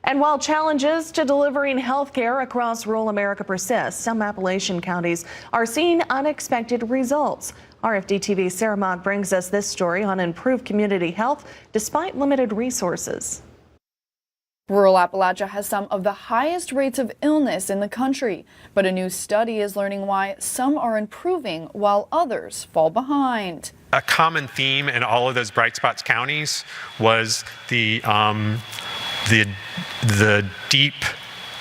And while challenges to delivering health care across rural America persist, some Appalachian counties are seeing unexpected results. RFD-TV's Sarah Mock brings us this story on improved community health despite limited resources. Rural Appalachia has some of the highest rates of illness in the country, but a new study is learning why some are improving while others fall behind. A common theme in all of those Bright Spots counties was the deep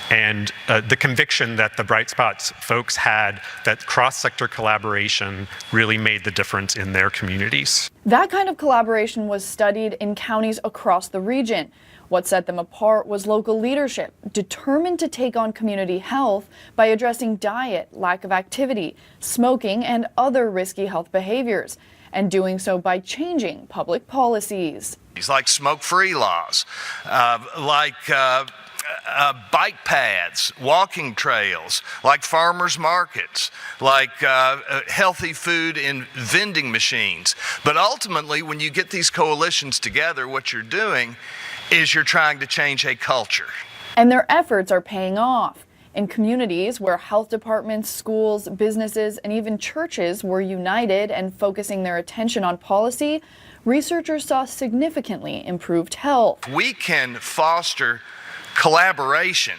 and the conviction that the Bright Spots folks had that cross-sector collaboration really made the difference in their communities. That kind of collaboration was studied in counties across the region. What set them apart was local leadership, determined to take on community health by addressing diet, lack of activity, smoking, and other risky health behaviors, and doing so by changing public policies. Like smoke-free laws, bike paths, walking trails, like farmers markets, like healthy food in vending machines. But ultimately, when you get these coalitions together, what you're doing is you're trying to change a culture. And their efforts are paying off. In communities where health departments, schools, businesses, and even churches were united and focusing their attention on policy, researchers saw significantly improved health. We can foster collaboration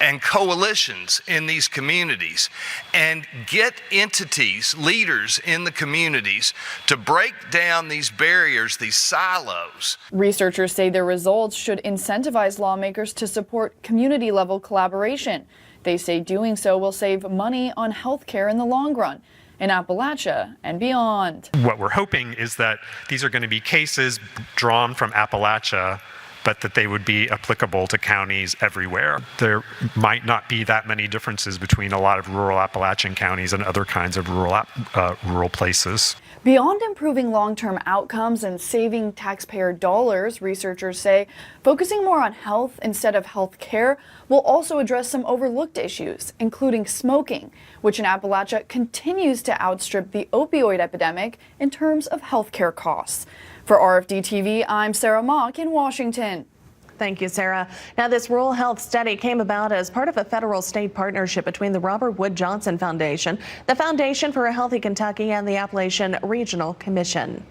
and coalitions in these communities and get entities, leaders in the communities to break down these barriers, these silos. Researchers say their results should incentivize lawmakers to support community-level collaboration. They say doing so will save money on health care in the long run, in Appalachia and beyond. What we're hoping is that these are going to be cases drawn from Appalachia, but that they would be applicable to counties everywhere. There might not be that many differences between a lot of rural Appalachian counties and other kinds of rural places. Beyond improving long-term outcomes and saving taxpayer dollars, researchers say focusing more on health instead of health care will also address some overlooked issues, including smoking, which in Appalachia continues to outstrip the opioid epidemic in terms of health care costs. For RFD-TV, I'm Sarah Mock in Washington. Thank you, Sarah. Now, this rural health study came about as part of a federal-state partnership between the Robert Wood Johnson Foundation, the Foundation for a Healthy Kentucky, and the Appalachian Regional Commission.